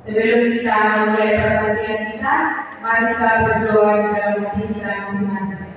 Sebelum kita memulai perhatian kita, mari kita berdoa di dalam hati kita masing-masing.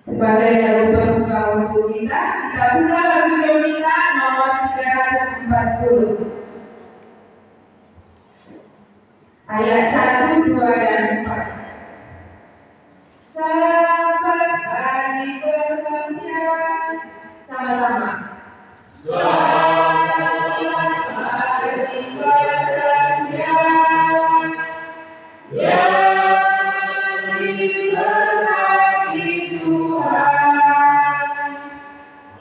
Sebagai lagu pembuka untuk kita buka lagu Semina nomor 340 ayat 1, 2, dan 4. Selamat hari pergantian, sama-sama. Selamat hari pergantian yang diberkati Tuhan.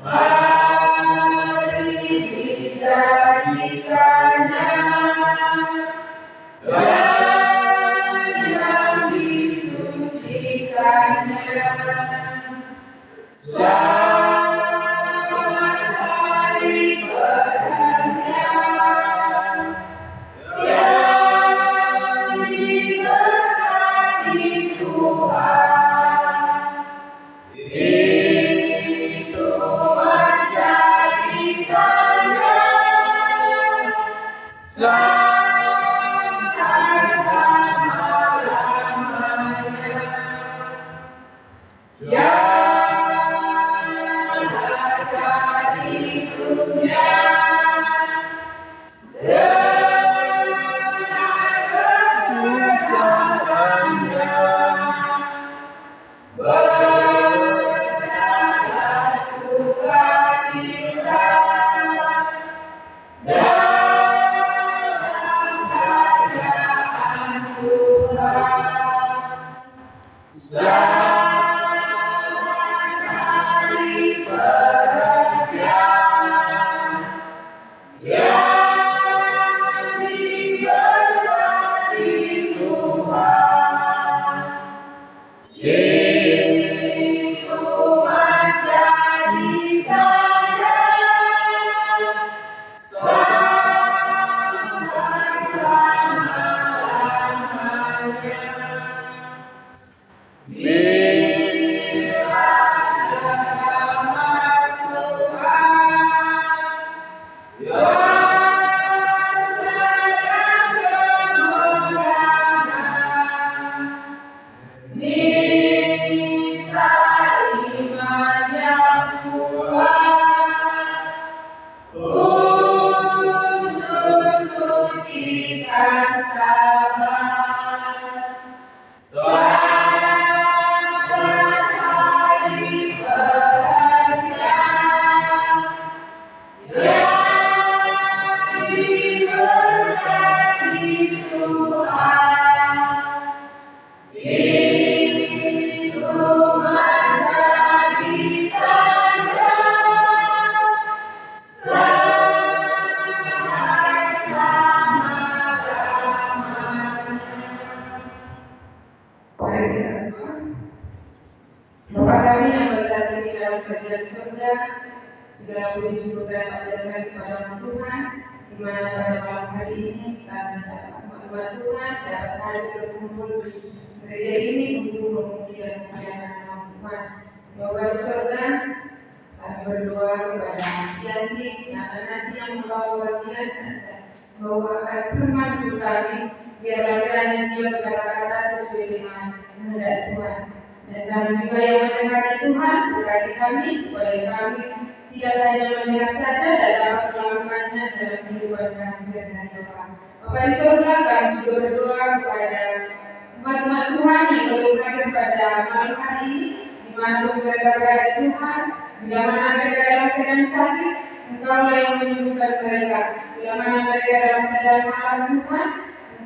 Hari dijadikannya dan yang disucikannya. Selamat hari pergantian yang diberkati Tuhan. Itu menjadikannya sampai selama-lamanya. Janganlah jadi dunia dengan kesedihannya. Bersama sukacita dalam kerajaan Tuhan. Selamat hari pergantian yang diberkati Tuhan. Itu menjadikannya sampai selama-lamanya. Bila Mas Tuhan yang sedang kemenangan, minta iman yang kuat untuk sucikan sabar. Selamat hari pergantian yang diberkati Tuhan. Itu menjadikannya sampai selama-lamanya. Mari kita berdoa. Bapa kami yang berada di dalam kerajaan surga, segala puji syukur dan ajarkan kepada Tuhan, di mana pada malam hari ini kami dapat mengucapkan Tuhan, dapat hadir berkumpul di gereja ini untuk memuji dan memuliakan nama Tuhan. Bapa di surga, kami berdoa kepada Yanti yang nanti yang membawa bagian membawakan firman untuk kami, biarlah kiranya dia berkata-kata sesuai dengan kehendak Tuhan. Dan kami juga yang mendengar Tuhan, berkati kami supaya kami tidak hanya mendengar saja dan dapat melakukannya dalam kehidupan kami sehari-hari. Bapa di surga, kami juga berdoa kepada umat-umat Tuhan yang belum hadir pada malam hari ini, di mana mereka berada Tuhan, bila mana mereka dalam keadaan sakit, Engkau yang menyembuhkan mereka. Bila mana mereka dalam keadaan malas Tuhan,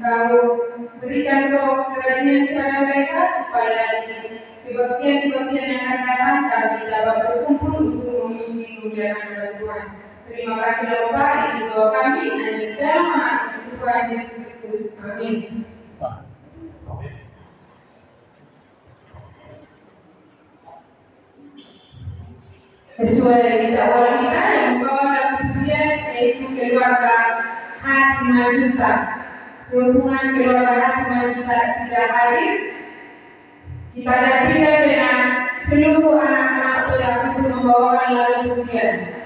Engkau berikan roh kerajinan kepada mereka supaya di kebaktian-kebaktian yang akan datang kami dapat berkumpul untuk memuji kemuliaan nama Tuhan. Terima kasih Bapa, ini doa kami hanya di dalam nama Tuhan Yesus Kristus. Amin. Sesuai jadwal kita yang membawa lagu pujian yaitu keluarga Hasimajuta. Sehubungan keluarga Hasimajuta tidak hadir, kita gantikan dengan seluruh anak-anak yang untuk membawakan lagu pujian.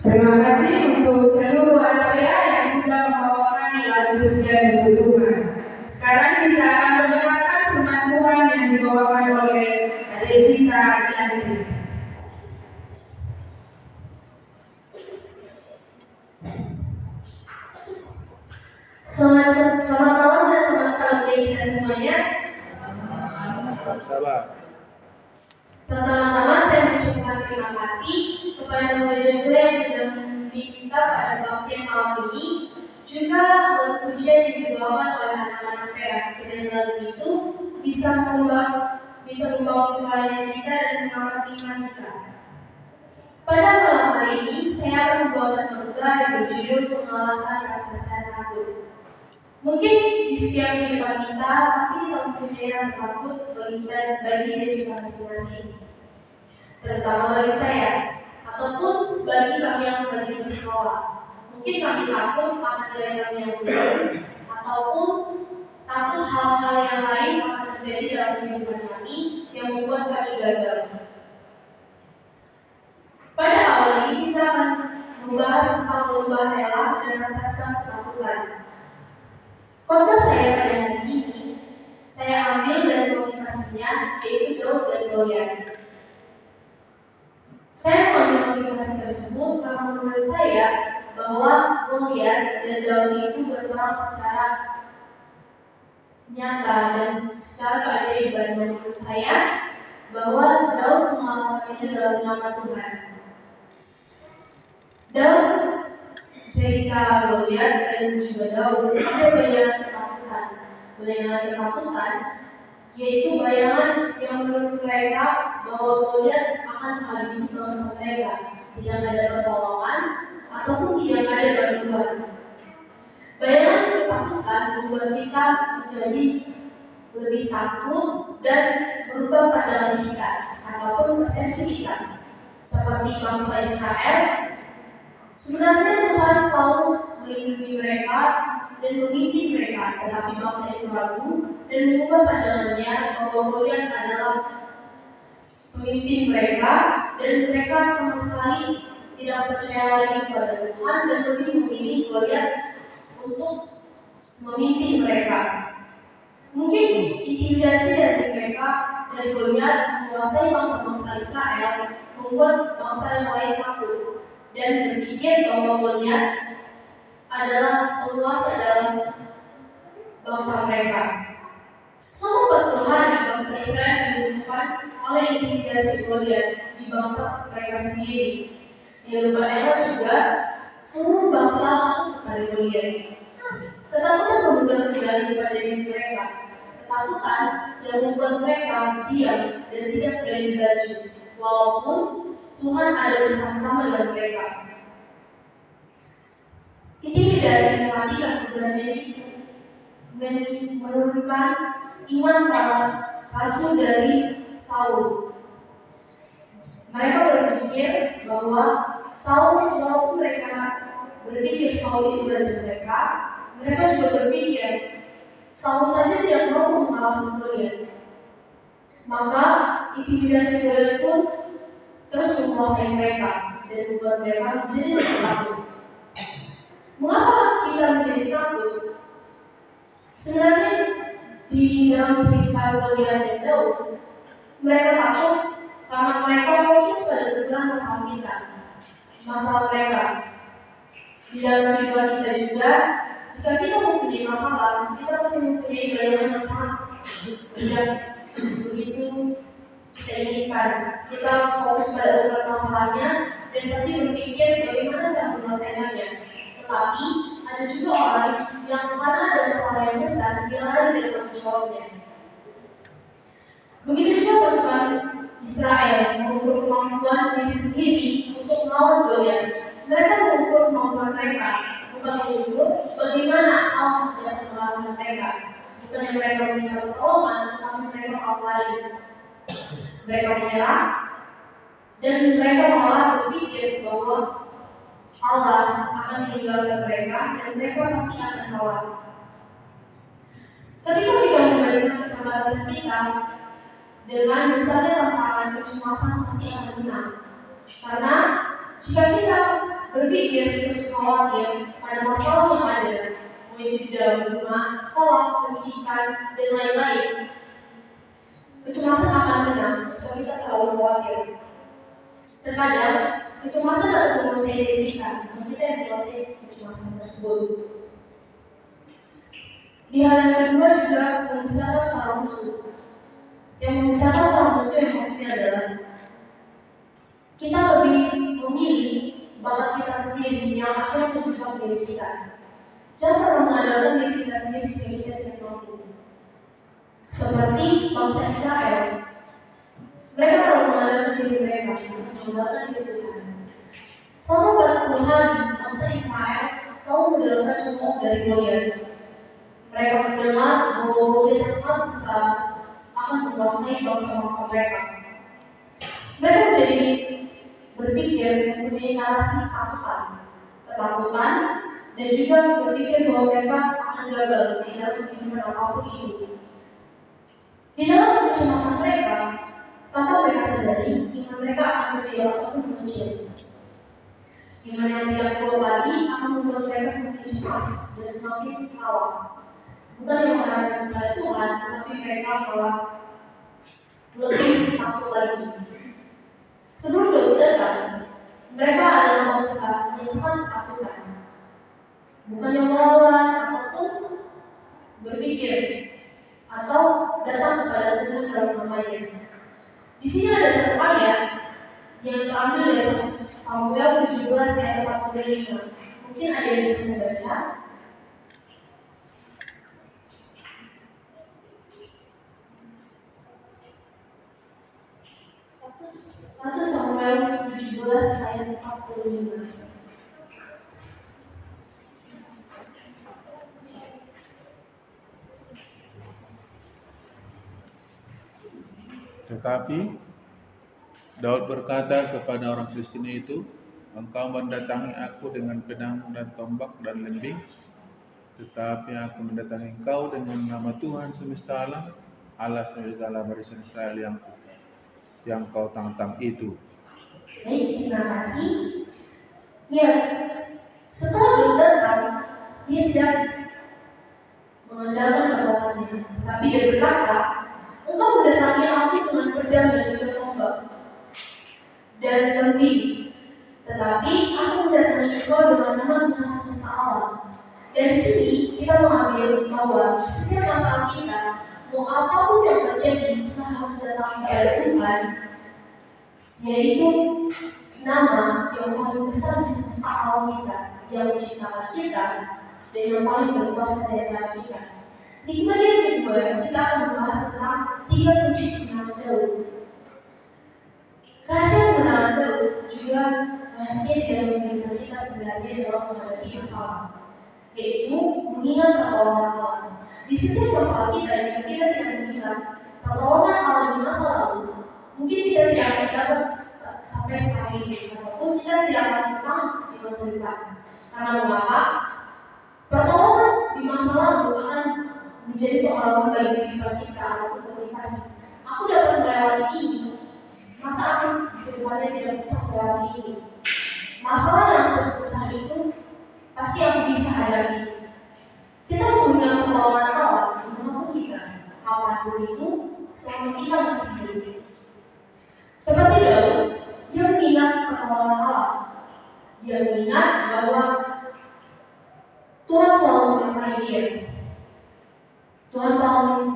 Terima kasih untuk seluruh anak yang sudah membawakan lagu pujian untuk Tuhan. Sekarang kita akan mendengarkan firman Tuhan yang dibawakan oleh Adik Dita Yanti. Selamat malam dan selamat pagi kita semuanya. Sabar. Pertama-tama saya mengucapkan terima kasih kepada Murid Joshua yang sudah membimbing kita pada baktian malam ini. Juga pujian yang dibawakan oleh anak-anak PA dan lagu itu bisa membawa kembali kita dan mengangkat iman kita. Pada malam hari ini saya akan membawakan khotbah yang berjudul mengalahkan rasa takut. Mungkin di setiap kehidupan kita pasti kita mempunyai rasa takut bagi diri kita masing-masing, terutama bagi saya ataupun bagi kami yang lagi di sekolah. Mungkin kami takut akan nilai kami yang turun, ataupun takut hal-hal yang lain akan terjadi dalam kehidupan kami yang membuat kami gagal. Pada awal ini kita akan membahas tentang lomba rela dan rasa ketakutan. Khotbah saya pada hari ini, saya ambil dari motivasinya yaitu Daud dan Goliat. Saya mengambil motivasi tersebut karena menurut saya bahwa Goliat dan Daud itu berperang secara nyata dan secara keajaiban. Menurut saya bahwa Daud mengalahkannya dalam nama Tuhan. Daud cerita Goliat dan juga Daud ada bayangan ketakutan. Bayangan ketakutan yaitu bayangan yang menurut mereka bahwa Goliat akan menghabisi bangsa mereka, tidak ada pertolongan ataupun tidak ada bantuan. Bayangan ketakutan membuat kita menjadi lebih takut dan merubah pandangan kita ataupun persepsi kita. Seperti bangsa Israel, sebenarnya Tuhan selalu melindungi mereka dan memimpin mereka, tetapi bangsa itu ragu dan mengubah pandangannya bahwa Goliat adalah pemimpin mereka dan mereka sama sekali tidak percaya lagi kepada Tuhan dan lebih memilih Goliat untuk memimpin mereka. Mungkin intimidasi dari mereka dari Goliat menguasai bangsa-bangsa Israel membuat bangsa yang lain takut dan berpikir bahwa Goliat adalah penguasa dalam bangsa mereka. Selama bertuhan bangsa Israel dibutuhkan oleh intimidasi Goliat di bangsa mereka sendiri. Di lomba Ela juga seluruh bangsa takut kepada Goliat. Ketakutan memegang kendali pada diri mereka. Ketakutan yang membuat mereka diam dan tidak berani maju, walaupun Tuhan ada bersama-sama dengan mereka. Intimidasi mematikan keberanian itu menurunkan iman para rasul dari Saul. Mereka berpikir bahwa Saul, walaupun mereka berpikir Saul itu raja mereka, mereka juga berpikir Saul saja tidak mampu mengalahkan Goliat. Maka intimidasi Goliat pun terus menguasai mereka dan membuat mereka menjadi lebih takut. Mengapa kita menjadi takut? Sebenarnya di dalam cerita Goliat dan Daud, mereka takut karena mereka fokus pada tentang masalah kita, masalah mereka. Di dalam kehidupan kita juga, jika kita mempunyai masalah, kita pasti mempunyai bayangan yang sangat tidak begitu kita inginkan. Kita fokus pada tentang masalahnya dan pasti berpikir bagaimana cara menyelesaikannya. Tetapi ada juga orang yang karena ada masalah yang besar, dia lari dari tanggung jawabnya. Begitu juga pasukan Israel mengukur kemampuan diri sendiri untuk melawan Goliat. Mereka mengukur kemampuan mereka, bukan mengukur bagaimana Allah dapat mengalahkan mereka. Bukan yang mereka meminta pertolongan, tetapi mereka lari. Mereka menyerah dan mereka malah berpikir bahwa Allah akan meninggalkan mereka dan mereka pasti akan kalah. Ketika kita membandingkan keterbatasan kita dengan besarnya tantangan, kecemasan pasti akan menang. Karena jika kita berpikir terus khawatir pada masalah yang ada, mau itu di dalam rumah, sekolah, pendidikan, dan lain-lain, kecemasan akan menang jika kita terlalu khawatir. Terkadang kecemasan dapat menguasai diri kita, dan kita yang menguasai kecemasan tersebut. Di hal yang kedua juga memisahkan secara musuh. Yang memisahkan secara musuh yang maksudnya adalah kita lebih memilih bakat kita sendiri yang akhirnya menjebak diri kita. Jangan pernah mengandalkan diri kita sendiri jika kita tidak mampu. Seperti bangsa Israel, mereka terlalu mengandalkan diri mereka, mengandalkan diri Tuhan. Selama 40 hari, bangsa Israel selalu mendapatkan contoh dari Goliat. Mereka mendengar bahwa Goliat yang sangat besar akan menguasai bangsa-bangsa mereka. Mereka menjadi berpikir mempunyai narasi ketakutan, dan juga berpikir bahwa mereka akan gagal di dalam kehidupan apapun itu. Di dalam kecemasan mereka, tanpa mereka sadari, iman mereka akan kecil ataupun mengecil. Iman yang tidak kuat lagi akan membuat mereka semakin cemas dan semakin kalah. Bukan yang mengharapkan kepada Tuhan, tetapi mereka malah lebih takut lagi. Sebelum Daud datang, mereka adalah bangsa yang sangat ketakutan. Bukan yang melawan ataupun berpikir atau datang kepada Tuhan dalam namanya. Di sini ada satu ayat yang terambil dari Samuel 17 ayat 45. Mungkin ada yang bisa membaca. 1 Samuel 17 ayat 45. Tetapi Daud berkata kepada orang Filistin itu, "Engkau mendatangi aku dengan pedang dan tombak dan lembing, tetapi aku mendatangi engkau dengan nama Tuhan semesta alam, Allah segala barisan Israel yang kau tantang itu." Baik, terima kasih. Ya, setelah Daud datang, dia tidak mengandalkan kekuatannya, tetapi dia berkata, "Engkau mendatangi aku dengan pedang dan juga tombak dan lembing, tetapi aku mendatangi engkau dengan nama Tuhan semesta alam." Dari sini kita mengambil bahwa setiap masalah kita, mau apapun yang terjadi, kita harus datang kepada Tuhan, yaitu nama yang paling besar di semesta alam kita, yang menciptakan kita dan yang paling berkuasa di antara kita. Di bagian kedua, kita akan membahas tentang 3 kunci kemenangan Daud. Rahasia kemenangan Daud juga rahasia di dalam kehidupan kita sebenarnya dalam menghadapi masalah, yaitu mengingat pertolongan Allah. Di setiap masalah kita, jika kita tidak mengingat pertolongan Allah di masa lalu, mungkin kita tidak akan dapat sampai saat ini, ataupun kita tidak akan menang di masa depan. Karena mengapa? Pertolongan di masa lalu akan menjadi pengalaman bagi kehidupan kita ataupun motivasi. Aku dapat melewati ini, masa aku di kedepannya tidak bisa melewati ini. Masalah yang sebesar itu pasti aku bisa hadapi. Kita harus mengingat pertolongan Allah dimanapun kita, kapanpun itu, selama kita masih hidup. Seperti Daud, dia mengingat pertolongan Allah. Dia mengingat bahwa Tuhan selalu menyertai dia. Tuhan tahu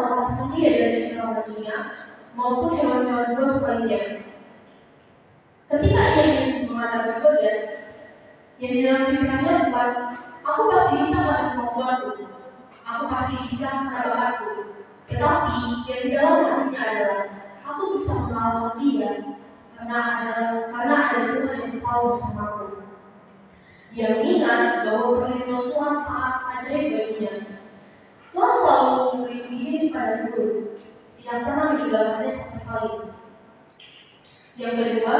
melepaskan dia dari cengkraman singa maupun hewan-hewan buas lainnya. Ketika ia ingin menghadapi Goliat, yang di dalam pikirannya bukan, "Aku pasti bisa menghadapi musuhku, aku pasti bisa menghadapiku," tetapi yang di dalam hatinya adalah, "Aku bisa mengalahkan dia karena ada Tuhan yang selalu bersamaku." Dia mengingat bahwa perlindungan Tuhan sangat ajaib baginya. Tuhan selalu melindungi dia pada Guru, tidak pernah meninggalkannya sama sekali. Yang kedua,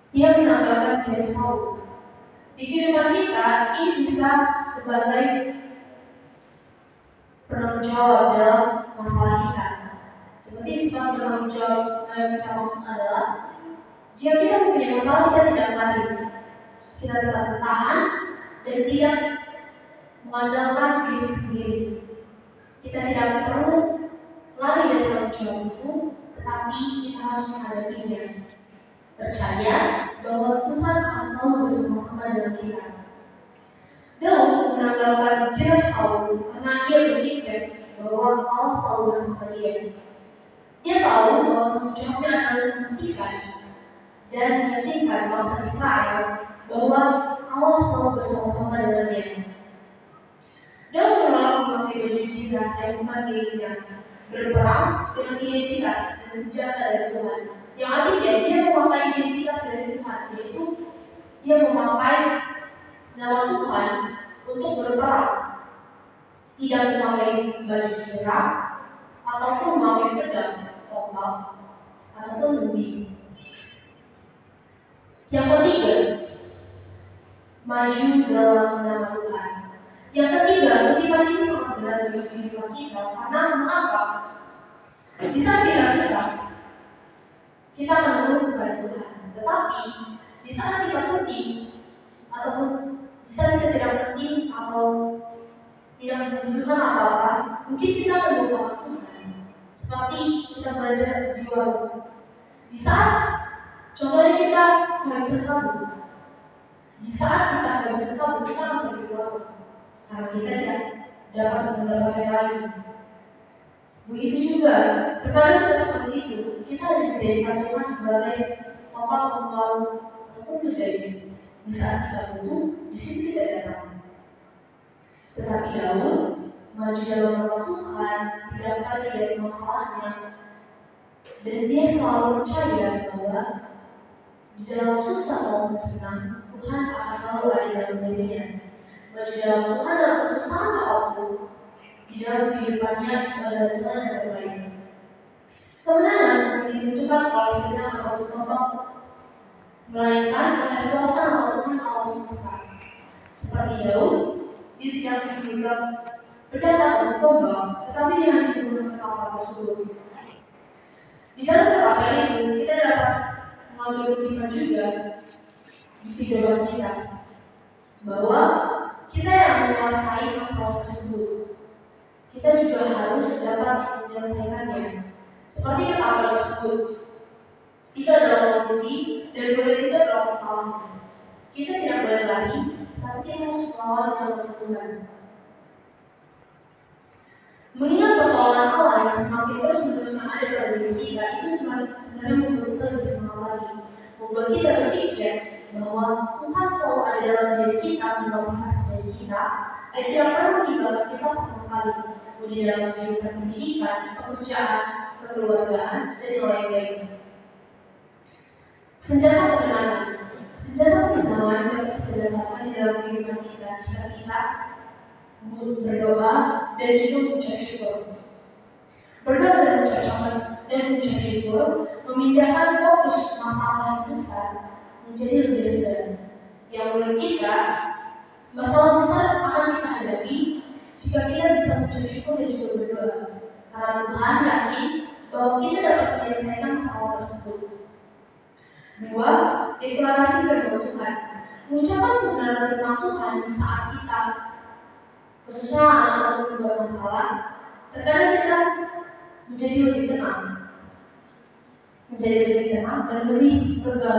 dia menanggalkan jari Saul. Di kehidupan kita, ini bisa sebagai penanggung jawab dalam masalah kita. Seperti sifat penanggung jawab yang kita maksud adalah, jika kita mempunyai masalah, kita tidak lari, kita tetap bertahan dan tidak mengandalkan diri sendiri. Kita tidak perlu lari dari tanggung jawab itu, tetapi kita harus menghadapinya. Percaya bahwa Tuhan akan selalu bersama-sama dengan kita. Daud meninggalkan jejak Saul karena dia berpikir bahwa Allah selalu bersama dia. Dia tahu bahwa tanggung jawabnya adalah menghentikan dan meyakinkan bangsa Israel bahwa Allah selalu bersama-sama dengannya. Daud menolak memakai baju jihad yang bukan miliknya, berperang dengan identitas dan senjata dari Tuhan. Yang artinya dia memakai identitas dari Tuhan, yaitu dia memakai nama Tuhan untuk berperang, tidak memakai baju cerah ataupun memakai pedang, tombak ataupun lembi. Yang ketiga, maju dalam nama Tuhan. Yang ketiga, kutipan ini sangat benar bagi kehidupan kita karena mengapa? Di saat kita susah, kita akan mengeluh kepada Tuhan. Tetapi di saat kita penting ataupun di saat kita tidak penting atau tidak membutuhkan apa-apa, mungkin kita akan melupakan Tuhan. Seperti kita belajar di warung. Di saat contohnya kita kehabisan sabun. Di saat kita kehabisan sabun, kita akan pergi ke warung karena kita tidak dapat mendapatkan lagi. Begitu juga, terkadang kita seperti itu, kita dijadikan Tuhan sebagai tempat untuk warung ataupun kedai. Di saat kita butuh, di situ tidak datang. Tetapi Daud maju dalam nama Tuhan, tidak pergi dari masalahnya, dan dia selalu percaya bahwa di dalam susah maupun senang, Tuhan akan selalu ada dalam dirinya. Maju dalam Tuhan dalam kesusahan apapun, di dalam kehidupannya itu adalah jalan yang terbaik. Kemenangan bukan ditentukan oleh pedang atau tombak, melainkan oleh kuasa atau Tuhan alam semesta. Seperti Daud, dia tidak memegang pedang atau tombak, tetapi dia hanya menggunakan kapal tersebut. Di dalam kapal itu kita dapat mengambil kutipan juga di kehidupan kita bahwa kita yang menguasai masalah tersebut, kita juga harus dapat menyelesaikannya. Seperti kapal tersebut, itu adalah solusi dan boleh itu adalah masalahnya. Kita tidak boleh lari, tapi kita harus melawan dengan Tuhan. Mengingat pertolongan Allah yang semakin terus-menerus ada pada diri kita, itu sebenarnya membuat kita lebih semangat lagi, membuat kita berpikir bahwa Tuhan selalu ada dalam diri kita, memotivasi diri kita, dan tidak pernah meninggalkan kita sama sekali, di dalam kehidupan pendidikan, pekerjaan, kekeluargaan, dan yang lain-lain. Senjata kemenangan dapat kita dapatkan di dalam kehidupan kita jika kita berdoa dan juga mengucap syukur. Berdoa dan mengucap syukur memindahkan fokus masalah yang besar menjadi lebih rendah. Yang menurut kita, masalah besar akan kita hadapi jika kita bisa mengucap syukur dan juga berdoa. Karena Tuhan yakin bahwa kita dapat menyelesaikan masalah tersebut. 2. Deklarasi firman Tuhan. Mengucapkan kebenaran firman Tuhan di saat kita kesusahan atau bermasalah, terkadang kita menjadi lebih tenang, dan lebih lega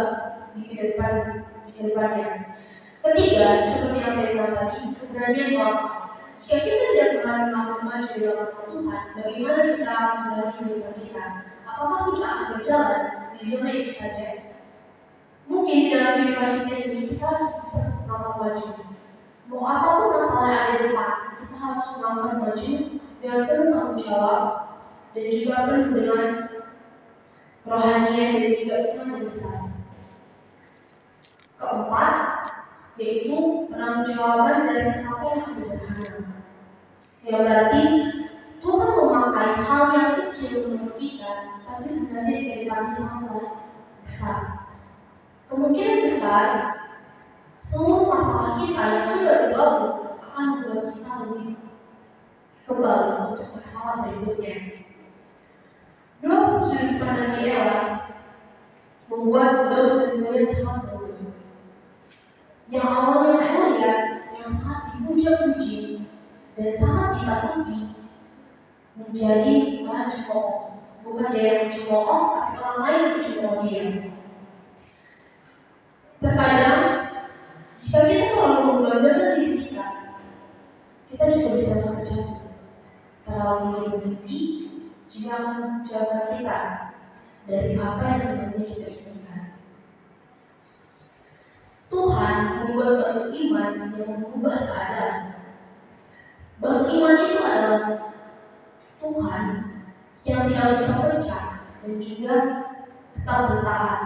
di kehidupannya. Ketiga, seperti yang saya bilang tadi, keberanian melangkah. Jika kita tidak pernah maju dalam Tuhan, bagaimana kita menjalani kehidupan kita? Apakah kita akan berjalan di zona itu saja? Mungkin di dalam kehidupan kita ini kita harus bisa melangkah maju. Mau apapun masalah yang ada di depan, kita harus melangkah maju dengan penuh tanggung jawab dan juga penuh dengan kerohanian dan juga iman yang besar. Keempat, yaitu penanggung-jawaban dari hal yang sederhana. Ya berarti Tuhan memakai hal yang kecil menurut kita, tapi sebenarnya di kehidupannya sangat besar. Kemungkinan besar seluruh masalah kita yang sudah berlalu akan membuat kita lebih kebal untuk masalah berikutnya. 20 sudut pandang Ella membuat Daud dan Goliat sangat berbeda. Yang awalnya Goliat yang sangat dipuja-puji dan sangat ditakuti menjadi bahan cemooh. Bukan dia yang mencemooh, tapi orang lain yang mencemooh dia. Terkadang jika kita terlalu membanggakan diri kita, kita juga bisa terjatuh. Terlalu tinggi bermimpi juga menjaga kita dari apa yang sebenarnya kita inginkan. Tuhan membuat batu iman yang mengubah keadaan. Batu iman itu adalah Tuhan yang tidak bisa pecah dan juga tetap bertahan.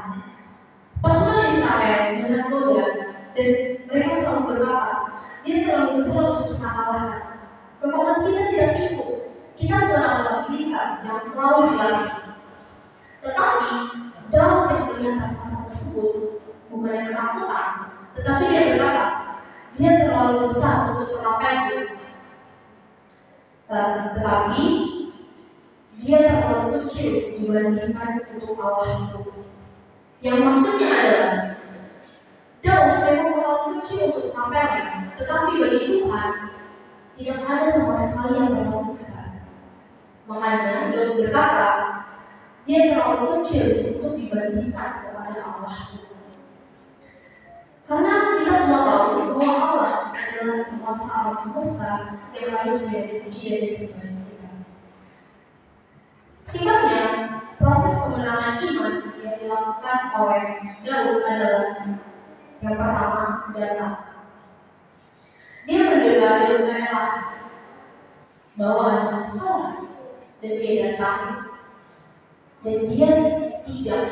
Pasukan Israel melihat Goliat dan mereka selalu berkata, dia terlalu besar untuk kita kalahkan. Kekuatan kita tidak cukup. Kita bukan anggota militer yang selalu dilatih. Tetapi Daud yang melihat raksasa tersebut bukan ketakutan, tetapi dia berkata, dia terlalu besar untuk terapaiku. Tetapi dia terlalu kecil dibandingkan untuk Allah itu. Yang maksudnya adalah Daud memang terlalu kecil untuk terapainya, tetapi bagi Tuhan tidak ada sama sekali yang terlalu besar. Makanya Daud berkata, dia terlalu kecil untuk dibandingkan kepada Allah. Karena kita semua tahu bahwa Allah adalah penguasa alam semesta yang harusnya dipuji dan disembah kita. Singkatnya, proses kemenangan iman yang dilakukan oleh Daud adalah yang pertama, data. Dia mendengar dan mengalah bahwa ada masalah dan dia datang dan dia tidak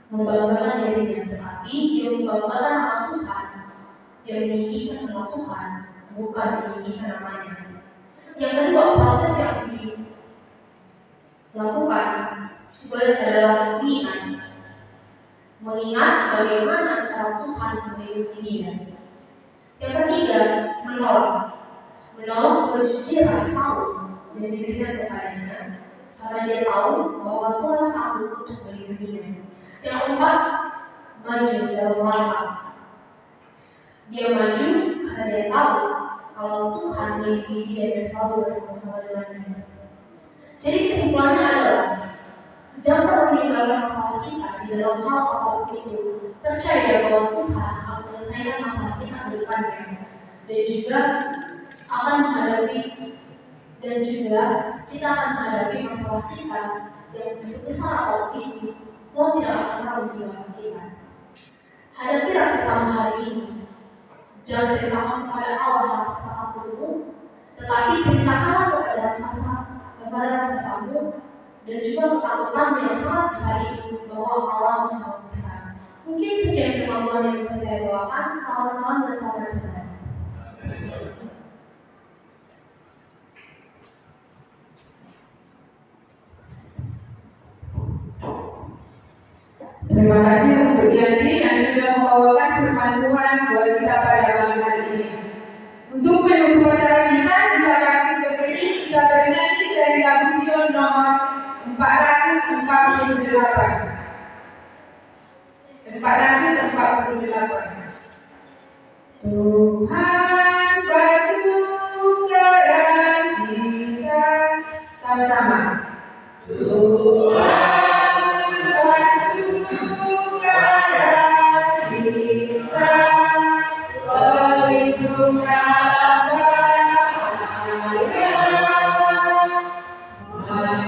membanggakan dirinya, tetapi dia membanggakan nama Tuhan. Dia meninggikan nama Tuhan, bukan meninggikan namanya. Yang kedua, proses yang dilakukan itu adalah mengingat bagaimana cara Tuhan melindungi dia. Yang ketiga, menolak mencuci hati Saul dan diberikan kepadanya karena dia tahu bahwa Tuhan sanggup untuk melindunginya. Yang keempat, maju dalam langkah. Dia maju karena dia tahu kalau Tuhan melindungi dia dan selalu bersama-sama dengannya. Jadi kesimpulannya adalah jangan meninggalkan masalah kita di dalam hal apapun itu. Percaya bahwa Tuhan akan menyelesaikan masalah kita ke depannya dan juga akan menghadapi dan juga kita akan menghadapi masalah kita yang sebesar apapun itu. Tuhan tidak akan pernah meninggalkan kita. Hadapi rasa sama hari ini. Jangan ceritakan kepada Allah rasa samamu, tetapi ceritakanlah kepada rasa samamu dan juga ketakutan yang sangat besar itu bahwa Allah sangat besar. Mungkin sekian firman Tuhan yang bisa saya bawakan. Selamat malam dan selamat siang. Terima kasih untuk Yanti yang sudah membawakan firman Tuhan buat kita pada malam hari ini. Untuk menutup acara kita akan kita bernyanyi dari lagu Sion nomor 448. Tuhan batu karang kita, sama-sama. Tuhan batu karang kita, pelindung dalam bahaya.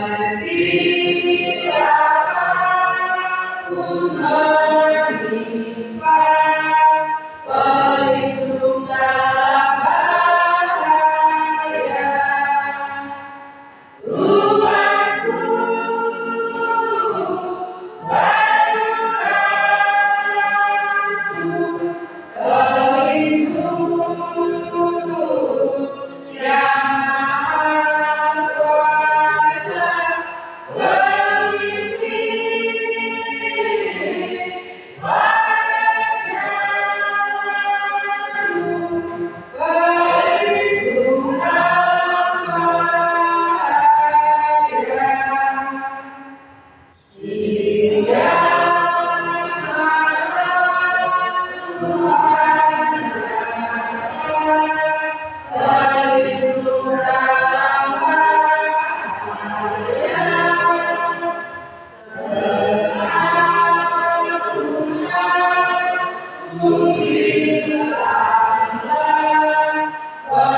Meski apapun menimpa, pelindung dalam bahaya. Tuhanku, batu karangku, pelindung yang maha kuasa, pemimpin pada jalanku, pelindung dalam bahaya. Siang malam Tuhan jaga, pelindung dalam bahaya. Kemanapun aku bilanglah,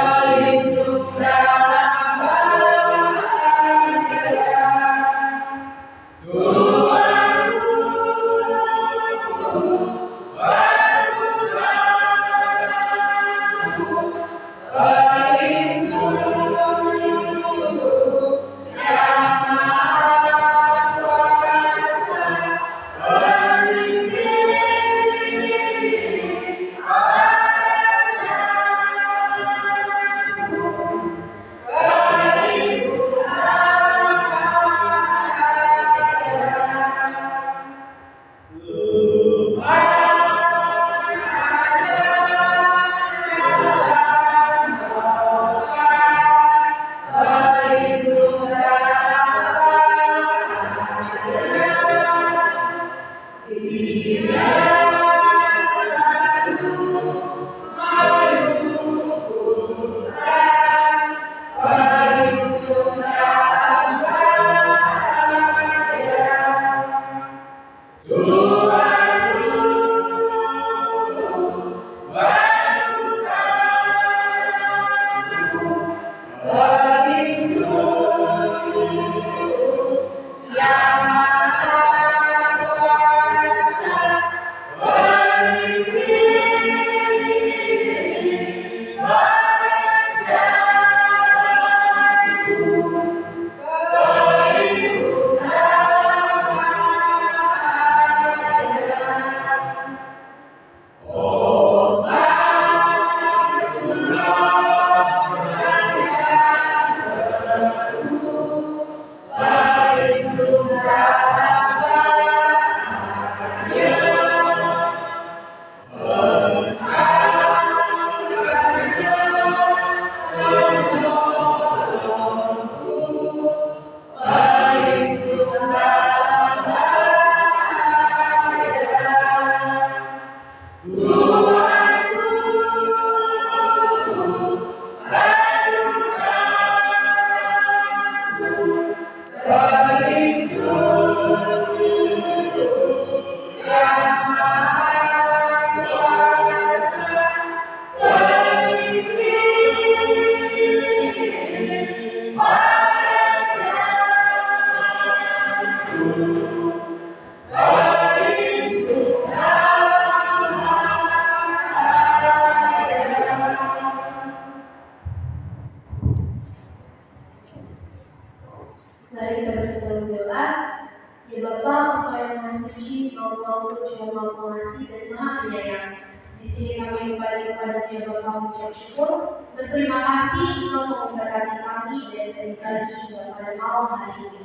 penyayang. Di sini kami kembali kepada-Nya Bapa mengucap syukur, berterima kasih Engkau memberkati kami dari pagi hingga pada malam hari ini.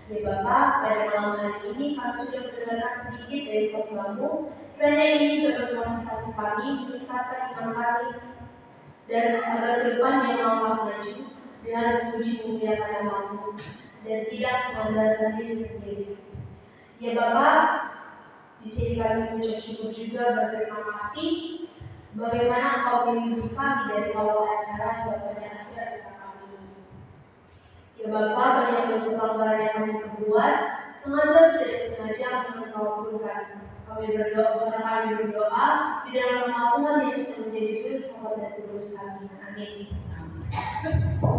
Ya Bapa, pada malam hari ini kami sudah mendengarkan sedikit dari khotbah-Mu, kiranya ini dapat memotivasi kami, meningkatkan iman kami, dan agar ke depan yang melangkah maju dengan memuji memuliakan nama-Mu dan tidak mengandalkan diri sendiri. Ya Bapa, di sini kami mengucap syukur juga, berterima kasih bagaimana Engkau melindungi kami dari awal acara hingga pada akhir acara kami ini. Ya Bapa, banyak dosa pelanggaran yang kami perbuat, sengaja atau tidak sengaja akan Engkau ampunkan. Kami berdoa di dalam nama Tuhan Yesus yang menjadi juru selamat dan kudus kami. Amin.